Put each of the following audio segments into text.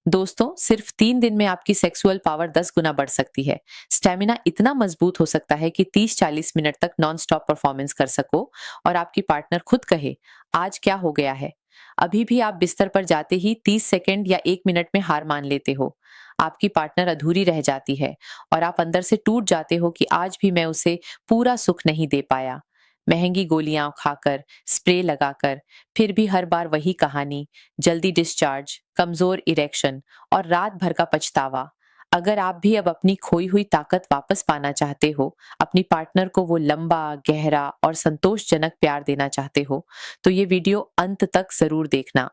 दोस्तों, सिर्फ 3 दिन में आपकी सेक्सुअल पावर 10 गुना बढ़ सकती है। स्टेमिना इतना मजबूत हो सकता है कि 30-40 मिनट तक नॉन स्टॉप परफॉर्मेंस कर सको और आपकी पार्टनर खुद कहे, आज क्या हो गया है। अभी भी आप बिस्तर पर जाते ही 30 सेकंड या 1 मिनट में हार मान लेते हो। आपकी पार्टनर अधूरी रह जाती है और आप अंदर से टूट जाते हो कि आज भी मैं उसे पूरा सुख नहीं दे पाया। महंगी गोलियां खाकर, स्प्रे लगाकर, फिर भी हर बार वही कहानी, जल्दी डिस्चार्ज, कमजोर इरेक्शन और रात भर का पछतावा। अगर आप भी अब अपनी खोई हुई ताकत वापस पाना चाहते हो, अपनी पार्टनर को वो लंबा, गहरा और संतोषजनक प्यार देना चाहते हो, तो ये वीडियो अंत तक जरूर देखना,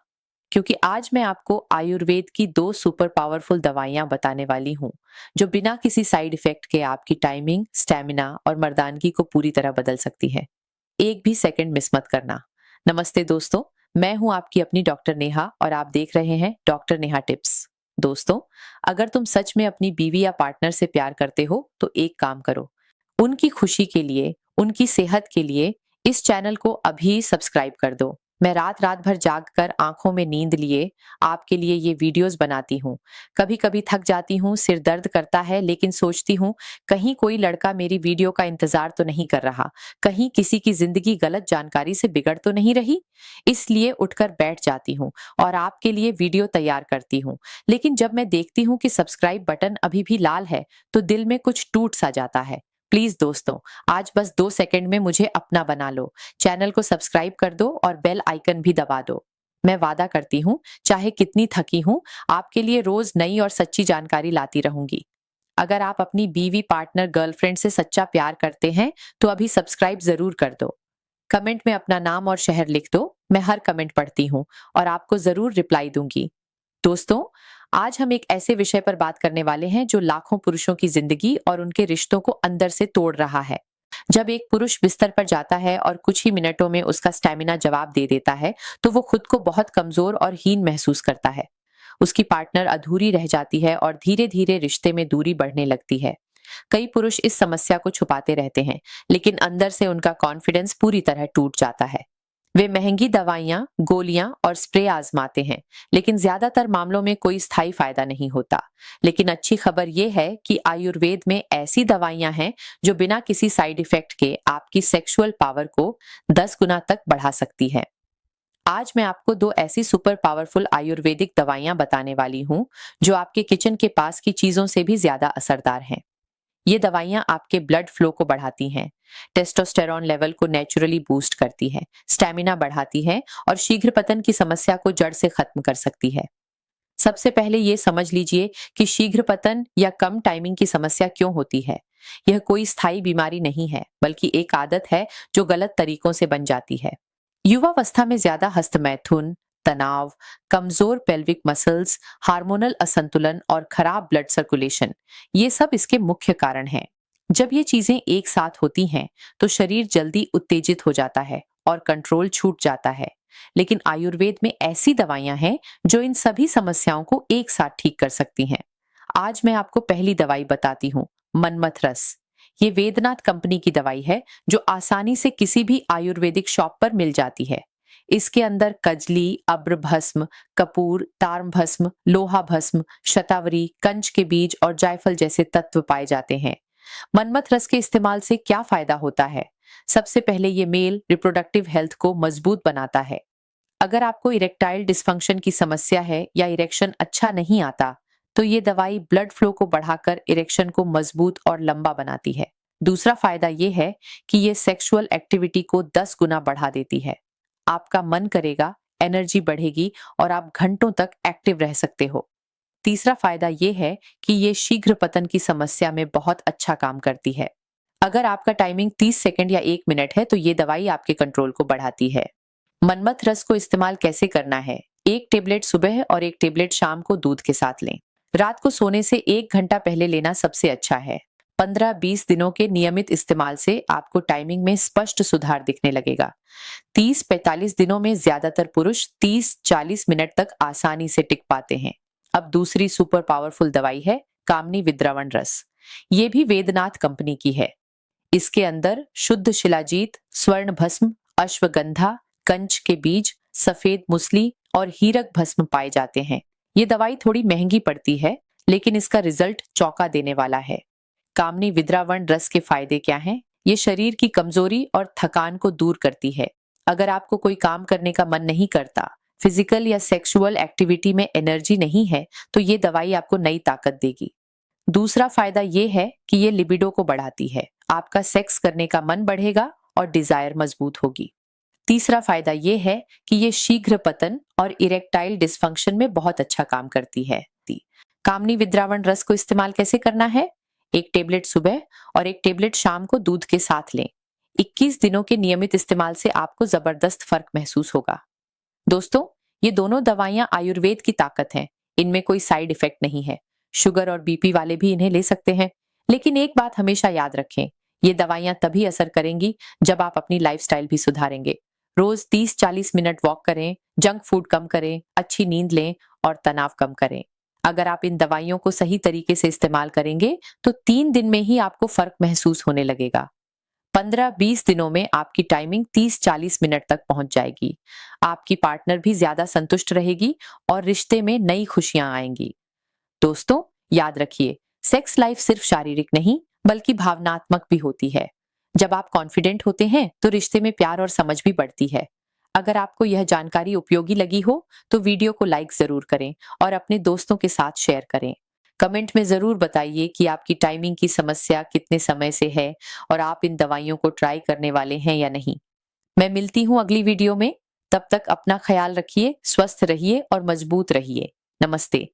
क्योंकि आज मैं आपको आयुर्वेद की 2 सुपर पावरफुल दवाइयां बताने वाली हूं, जो बिना किसी साइड इफेक्ट के आपकी टाइमिंग, स्टेमिना और मर्दानगी को पूरी तरह बदल सकती है। एक भी सेकंड मिस मत करना। नमस्ते दोस्तों, मैं हूं आपकी अपनी डॉक्टर नेहा और आप देख रहे हैं डॉक्टर नेहा टिप्स। दोस्तों, अगर तुम सच में अपनी बीवी या पार्टनर से प्यार करते हो तो एक काम करो, उनकी खुशी के लिए, उनकी सेहत के लिए इस चैनल को अभी सब्सक्राइब कर दो। मैं रात रात भर जाग कर आंखों में नींद लिए आपके लिए ये वीडियोस बनाती हूँ। कभी कभी थक जाती हूँ, सिर दर्द करता है, लेकिन सोचती हूँ कहीं कोई लड़का मेरी वीडियो का इंतजार तो नहीं कर रहा, कहीं किसी की जिंदगी गलत जानकारी से बिगड़ तो नहीं रही। इसलिए उठकर बैठ जाती हूँ और आपके लिए वीडियो तैयार करती हूँ। लेकिन जब मैं देखती हूँ कि सब्सक्राइब बटन अभी भी लाल है तो दिल में कुछ टूट सा जाता है। प्लीज दोस्तों, आज बस 2 सेकंड में मुझे अपना बना लो, चैनल को सब्सक्राइब कर दो और बेल आइकन भी दबा दो। मैं वादा करती हूँ, चाहे कितनी थकी हूँ, आपके लिए रोज नई और सच्ची जानकारी लाती रहूंगी। अगर आप अपनी बीवी, पार्टनर, गर्लफ्रेंड से सच्चा प्यार करते हैं तो अभी सब्सक्राइब जरूर कर दो। कमेंट में अपना नाम और शहर लिख दो, मैं हर कमेंट पढ़ती हूँ और आपको जरूर रिप्लाई दूंगी। दोस्तों, आज हम एक ऐसे विषय पर बात करने वाले हैं जो लाखों पुरुषों की जिंदगी और उनके रिश्तों को अंदर से तोड़ रहा है। जब एक पुरुष बिस्तर पर जाता है और कुछ ही मिनटों में उसका स्टेमिना जवाब दे देता है, तो वो खुद को बहुत कमजोर और हीन महसूस करता है। उसकी पार्टनर अधूरी रह जाती है और धीरे धीरे रिश्ते में दूरी बढ़ने लगती है। कई पुरुष इस समस्या को छुपाते रहते हैं, लेकिन अंदर से उनका कॉन्फिडेंस पूरी तरह टूट जाता है। वे महंगी दवाइयां, गोलियां और स्प्रे आजमाते हैं, लेकिन ज्यादातर मामलों में कोई स्थायी फायदा नहीं होता। लेकिन अच्छी खबर यह है कि आयुर्वेद में ऐसी दवाइयां हैं जो बिना किसी साइड इफेक्ट के आपकी सेक्सुअल पावर को 10 गुना तक बढ़ा सकती है। आज मैं आपको 2 ऐसी सुपर पावरफुल आयुर्वेदिक दवाइयां बताने वाली हूं, जो आपके किचन के पास की चीजों से भी ज्यादा असरदार हैं। ये दवाइयां आपके ब्लड फ्लो को बढ़ाती हैं, टेस्टोस्टेरॉन लेवल को नेचुरली बूस्ट करती है, स्टेमिना बढ़ाती है और शीघ्र पतन की समस्या को जड़ से खत्म कर सकती है। सबसे पहले ये समझ लीजिए कि शीघ्र पतन या कम टाइमिंग की समस्या क्यों होती है। यह कोई स्थायी बीमारी नहीं है, बल्कि एक आदत है जो गलत तरीकों से बन जाती है। युवावस्था में ज्यादा हस्तमैथुन, तनाव, कमजोर पेल्विक मसल्स, हार्मोनल असंतुलन और खराब ब्लड सर्कुलेशन, ये सब इसके मुख्य कारण हैं। जब ये चीजें एक साथ होती हैं, तो शरीर जल्दी उत्तेजित हो जाता है और कंट्रोल छूट जाता है। लेकिन आयुर्वेद में ऐसी दवाइयां हैं जो इन सभी समस्याओं को एक साथ ठीक कर सकती हैं। आज मैं आपको पहली दवाई बताती हूँ, मन्मथ रस। ये वेदनाथ कंपनी की दवाई है जो आसानी से किसी भी आयुर्वेदिक शॉप पर मिल जाती है। इसके अंदर कजली, अब्र भस्म, कपूर, तार्म भस्म, लोहा भस्म, शतावरी, कंच के बीज और जायफल जैसे तत्व पाए जाते हैं। मन्मथ रस के इस्तेमाल से क्या फायदा होता है? सबसे पहले ये मेल रिप्रोडक्टिव हेल्थ को मजबूत बनाता है। अगर आपको इरेक्टाइल डिस्फंक्शन की समस्या है या इरेक्शन अच्छा नहीं आता, तो ये दवाई ब्लड फ्लो को बढ़ाकर इरेक्शन को मजबूत और लंबा बनाती है। दूसरा फायदा ये है कि ये सेक्सुअल एक्टिविटी को 10 गुना बढ़ा देती है। आपका मन करेगा, एनर्जी बढ़ेगी और आप घंटों तक एक्टिव रह सकते हो। तीसरा फायदा ये है कि ये शीघ्र पतन की समस्या में बहुत अच्छा काम करती है। अगर आपका टाइमिंग 30 सेकंड या 1 मिनट है, तो ये दवाई आपके कंट्रोल को बढ़ाती है। मन्मथ रस को इस्तेमाल कैसे करना है? 1 टेबलेट सुबह और 1 टेबलेट शाम को दूध के साथ लें। रात को सोने से 1 घंटा पहले लेना सबसे अच्छा है। 15-20 दिनों के नियमित इस्तेमाल से आपको टाइमिंग में स्पष्ट सुधार दिखने लगेगा। 30-45 दिनों में ज्यादातर पुरुष 30-40 मिनट तक आसानी से टिक पाते हैं। अब दूसरी सुपर पावरफुल दवाई है कामनी विद्रावण रस। ये भी वेदनाथ कंपनी की है। इसके अंदर शुद्ध शिलाजीत, स्वर्ण भस्म, अश्वगंधा, कंच के बीज, सफेद मुसली और हीरक भस्म पाए जाते हैं। ये दवाई थोड़ी महंगी पड़ती है, लेकिन इसका रिजल्ट चौंका देने वाला है। कामनी विद्रावण रस के फायदे क्या हैं? ये शरीर की कमजोरी और थकान को दूर करती है। अगर आपको कोई काम करने का मन नहीं करता, फिजिकल या सेक्सुअल एक्टिविटी में एनर्जी नहीं है, तो ये दवाई आपको नई ताकत देगी। दूसरा फायदा ये है कि ये लिबिडो को बढ़ाती है। आपका सेक्स करने का मन बढ़ेगा और डिजायर मजबूत होगी। तीसरा फायदा ये है कि ये शीघ्र पतन और इरेक्टाइल डिस्फंक्शन में बहुत अच्छा काम करती है। कामनी विद्रावण रस को इस्तेमाल कैसे करना है? 1 टेबलेट सुबह और 1 टेबलेट शाम को दूध के साथ लें। 21 दिनों के नियमित इस्तेमाल से आपको जबरदस्त फर्क महसूस होगा। दोस्तों, ये दोनों दवाइयां आयुर्वेद की ताकत हैं। इनमें कोई साइड इफेक्ट नहीं है। शुगर और बीपी वाले भी इन्हें ले सकते हैं। लेकिन एक बात हमेशा याद रखें, ये दवाइयां तभी असर करेंगी जब आप अपनी लाइफस्टाइल भी सुधारेंगे। रोज 30-40 मिनट वॉक करें, जंक फूड कम करें, अच्छी नींद लें और तनाव कम करें। अगर आप इन दवाइयों को सही तरीके से इस्तेमाल करेंगे तो 3 दिन में ही आपको फर्क महसूस होने लगेगा। 15-20 दिनों में आपकी टाइमिंग 30-40 मिनट तक पहुंच जाएगी। आपकी पार्टनर भी ज्यादा संतुष्ट रहेगी और रिश्ते में नई खुशियां आएंगी। दोस्तों, याद रखिए, सेक्स लाइफ सिर्फ शारीरिक नहीं बल्कि भावनात्मक भी होती है। जब आप कॉन्फिडेंट होते हैं तो रिश्ते में प्यार और समझ भी बढ़ती है। अगर आपको यह जानकारी उपयोगी लगी हो तो वीडियो को लाइक जरूर करें और अपने दोस्तों के साथ शेयर करें। कमेंट में जरूर बताइए कि आपकी टाइमिंग की समस्या कितने समय से है और आप इन दवाइयों को ट्राई करने वाले हैं या नहीं। मैं मिलती हूँ अगली वीडियो में। तब तक अपना ख्याल रखिए, स्वस्थ रहिए और मजबूत रहिए। नमस्ते।